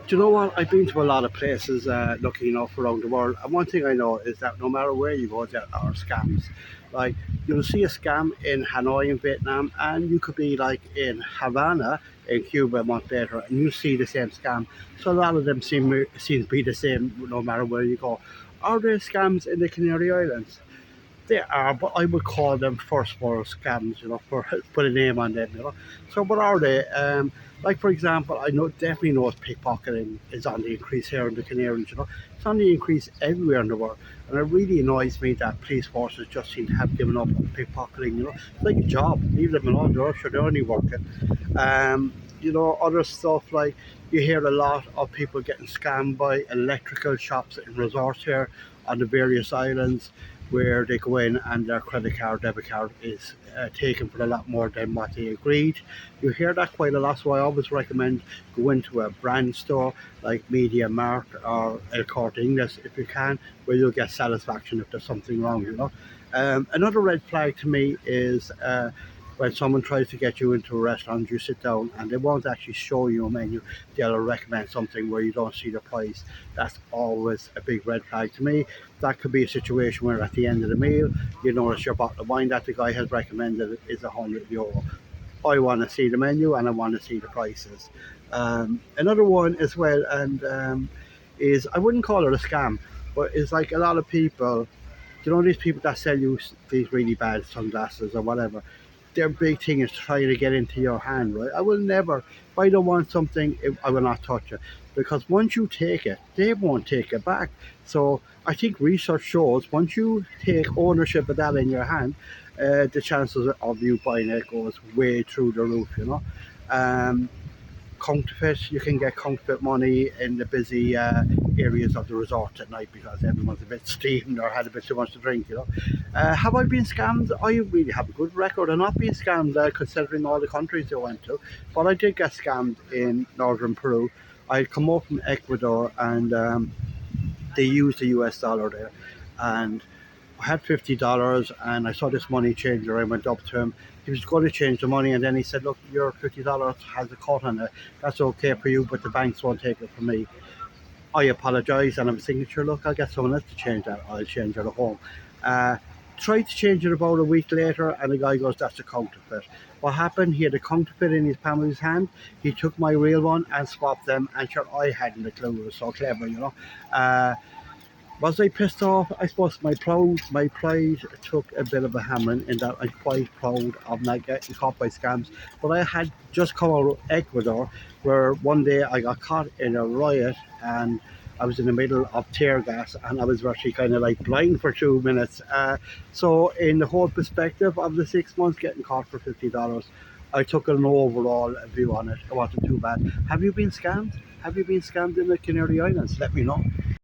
Do you know what? I've been to a lot of places looking enough around the world, and one thing I know is that no matter where you go, there are scams. Like, you'll see a scam in Hanoi in Vietnam, and you could be like in Havana in Cuba a month later, and you see the same scam. So a lot of them seem to be the same no matter where you go. Are there scams in the Canary Islands? They are, but I would call them first world scams, for put a name on them. So what are they? Like for example, I know definitely know pickpocketing is on the increase here in the Canaries. It's on the increase everywhere in the world, and it really annoys me that police forces just seem to have given up on pickpocketing. It's like a job, leave them alone. They're sure they're only working. Other stuff like you hear a lot of people getting scammed by electrical shops in resorts here on the various islands where they go in and their credit card, debit card is taken for a lot more than what they agreed. You hear that quite a lot, so I always recommend going to a brand store like Media Mart or El Corte Inglés if you can, where you'll get satisfaction if there's something wrong. Another red flag to me is when someone tries to get you into a restaurant, you sit down and they won't actually show you a menu. They'll recommend something where you don't see the price. That's always a big red flag to me. That could be a situation where at the end of the meal, you notice your bottle of wine that the guy has recommended is €100. I want to see the menu and I want to see the prices. Another one as well, and is I wouldn't call it a scam, but it's like a lot of people, these people that sell you these really bad sunglasses or whatever, their big thing is trying to get into your hand, right? I will never, if I don't want something, I will not touch it. Because once you take it, they won't take it back. So I think research shows once you take ownership of that in your hand, the chances of you buying it goes way through the roof. Um, Counterfeit, you can get counterfeit money in the busy areas of the resort at night because everyone's a bit steamed or had a bit too much to drink. Have I been scammed? I really have a good record of not being scammed considering all the countries I went to, but I did get scammed in northern Peru. I come up from Ecuador, and they used the US dollar there, and I had $50 and I saw this money changer. I went up to him. He was going to change the money, and then he said, "Look, your $50 has a cut on it. That's okay for you, but the banks won't take it from me." I apologised, and I was thinking, "Sure, look, I'll get someone else to change that. I'll change it at home." Uh, Tried to change it about a week later, and the guy goes, "That's a counterfeit." What happened? He had a counterfeit in his palm of his hand. He took my real one and swapped them, and sure, I hadn't a clue. It was so clever. Uh, was I pissed off? I suppose my pride took a bit of a hammering in that I'm quite proud of not getting caught by scams. But I had just come out of Ecuador, where one day I got caught in a riot, and I was in the middle of tear gas, and I was actually kind of like blind for 2 minutes. So in the whole perspective of the 6 months getting caught for $50, I took an overall view on it. It wasn't too bad. Have you been scammed? Have you been scammed in the Canary Islands? Let me know.